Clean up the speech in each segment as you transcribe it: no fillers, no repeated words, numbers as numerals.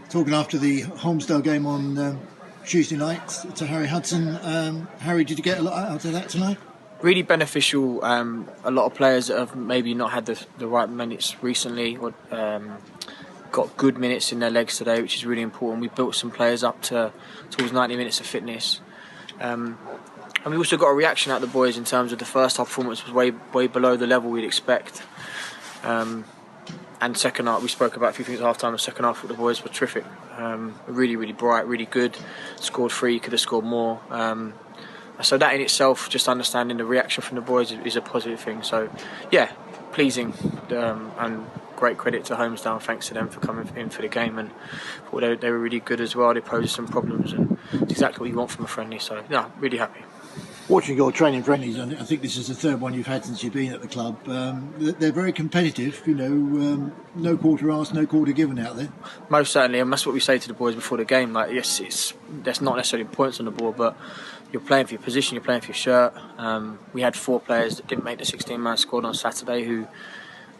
Talking after the Holmesdale game on Tuesday night to Harry Hudson. Harry, did you get a lot out of that tonight? Really beneficial. A lot of players that have maybe not had the right minutes recently or got good minutes in their legs today, which is really important. We built some players up towards 90 minutes of fitness. And we also got a reaction out of the boys in terms of the first half performance was way below the level we'd expect. And second half, we spoke about a few things at half time. The second half, the boys were terrific. Really bright, really good. Scored 3, could have scored more. So that in itself, just understanding the reaction from the boys is a positive thing. So, yeah, pleasing and great credit to Holmesdale. Thanks to them for coming in for the game, and they were really good as well. They posed some problems, and it's exactly what you want from a friendly. So, yeah, really happy. Watching your training friendlies, I think this is the third one you've had since you've been at the club. They're very competitive, no quarter asked, no quarter given out there. Most certainly, and that's what we say to the boys before the game. Like, yes, there's not necessarily points on the board, but you're playing for your position, you're playing for your shirt. We had 4 players that didn't make the 16-man squad on Saturday who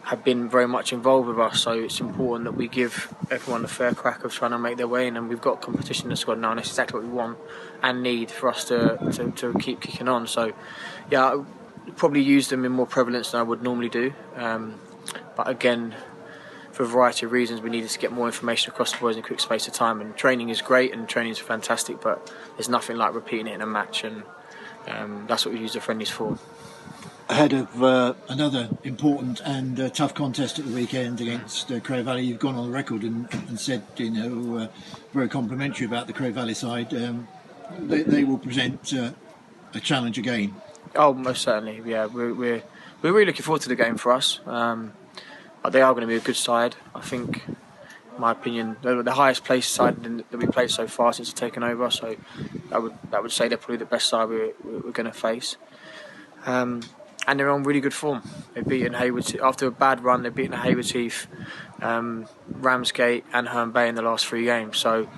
have been very much involved with us, so it's important that we give everyone a fair crack of trying to make their way in, and we've got competition in the squad now, and that's exactly what we want and need for us to keep kicking on. So yeah, I would probably use them in more prevalence than I would normally do, but again, for a variety of reasons, we needed to get more information across the boys in a quick space of time, and training is great and training is fantastic, but there's nothing like repeating it in a match, and that's what we use the friendlies for. Ahead of another important and tough contest at the weekend against Cray Valley, you've gone on the record and said, very complimentary about the Cray Valley side. They will present a challenge again. Oh, most certainly. Yeah, we're really looking forward to the game for us. But they are going to be a good side. I think, in my opinion, they're the highest placed side that we've played so far since we've taken over. So I would say they're probably the best side we're going to face. And they're on really good form. They've beaten Hayward after a bad run. They've beaten Hayward Heath, Ramsgate, and Herne Bay in the last 3 games. So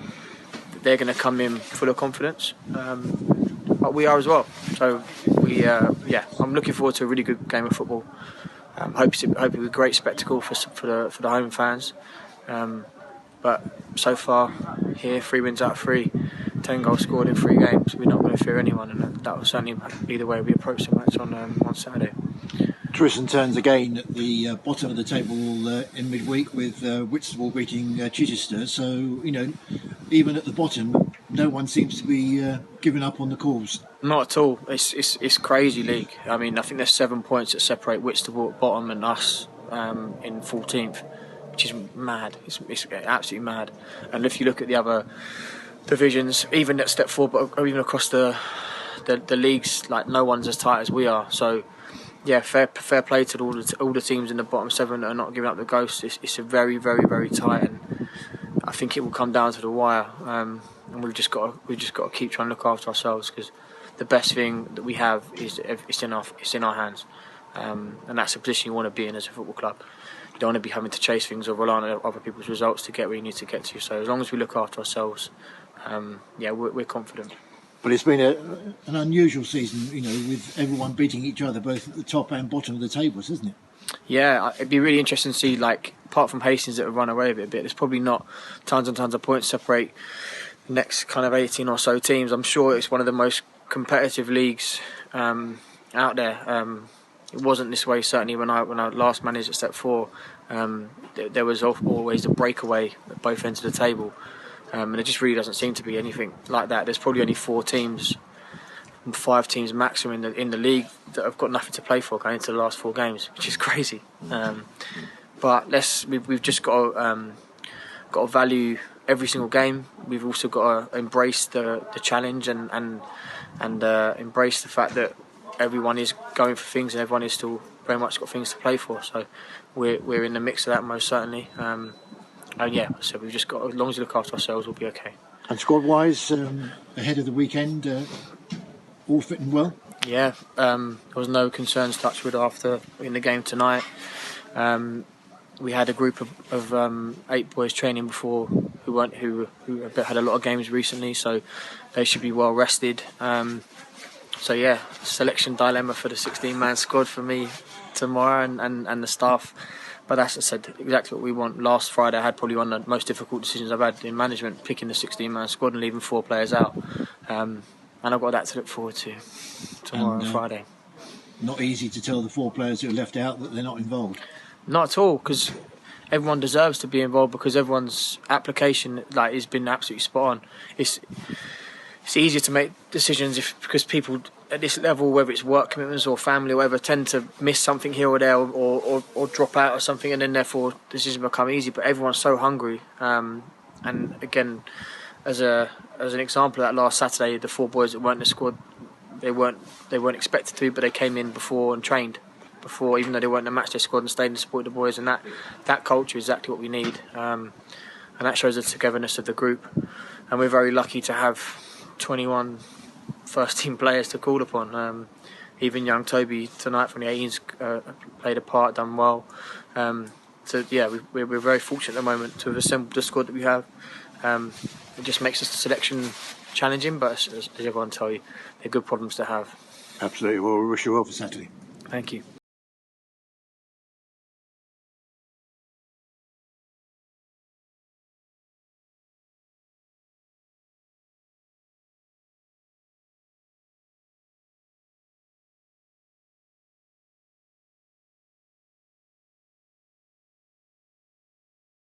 they're going to come in full of confidence, but we are as well. So I'm looking forward to a really good game of football. Hope it'll be a great spectacle for the home fans. But so far, here 3 wins out of 3. 10 goals scored in 3 games. We're not going to fear anyone, and that will certainly be the way we approach the match on Saturday. Tristan turns again at the bottom of the table in midweek with Whitstable beating Chichester. So, even at the bottom, no one seems to be giving up on the cause. Not at all. It's crazy league. I mean, I think there's 7 points that separate Whitstable at bottom and us in 14th, which is mad. It's absolutely mad. And if you look at the other divisions, even at step 4, but even across the leagues, like no one's as tight as we are. So yeah, fair play to all the teams in the bottom 7 that are not giving up the ghost. It's a very tight, and I think it will come down to the wire. And we've just got to keep trying to look after ourselves, because the best thing that we have is it's in our hands, and that's the position you want to be in as a football club. You don't want to be having to chase things or rely on other people's results to get where you need to get to. So as long as we look after ourselves, we're confident. But it's been an unusual season, with everyone beating each other both at the top and bottom of the tables, isn't it? Yeah, it'd be really interesting to see, like, apart from Hastings that have run away with it a bit, there's probably not tons and tons of points separate the next kind of 18 or so teams. I'm sure it's one of the most competitive leagues out there. It wasn't this way certainly when I last managed at step 4. There was always a breakaway at both ends of the table. And it just really doesn't seem to be anything like that. There's probably only 4 teams, 5 teams maximum in the league that have got nothing to play for going into the last 4 games, which is crazy. But we've just got to value every single game. We've also got to embrace the challenge and embrace the fact that everyone is going for things and everyone is still very much got things to play for. So we're in the mix of that most certainly. So we've just got, as long as we look after ourselves, we'll be okay. And squad-wise, ahead of the weekend, all fitting well? Yeah, there was no concerns touched with after in the game tonight. We had a group of 8 boys training before who had a lot of games recently, so they should be well rested. Selection dilemma for the 16-man squad for me tomorrow, and the staff But that's, I said, exactly what we want. Last Friday I had probably one of the most difficult decisions I've had in management, picking the 16-man squad and leaving 4 players out. And I've got that to look forward to tomorrow and Friday. Not easy to tell the 4 players who are left out that they're not involved. Not at all, because everyone deserves to be involved, because everyone's application has been absolutely spot on. It's easier to make decisions because people at this level, whether it's work commitments or family or whatever, tend to miss something here or there or drop out or something, and then therefore decisions become easy. But everyone's so hungry. And again, as an example of that, last Saturday, the 4 boys that weren't in the squad, they weren't expected to, but they came in before and trained before, even though they weren't in the matchday squad, and stayed and supported the boys. And that culture is exactly what we need. And that shows the togetherness of the group. And we're very lucky to have 21 first team players to call upon. Even young Toby tonight from the 18s played a part, done well. So yeah, we're very fortunate at the moment to have assembled the squad that we have. It just makes the selection challenging, but as everyone tell you, they're good problems to have. Absolutely. Well, we wish you well for Saturday. Thank you.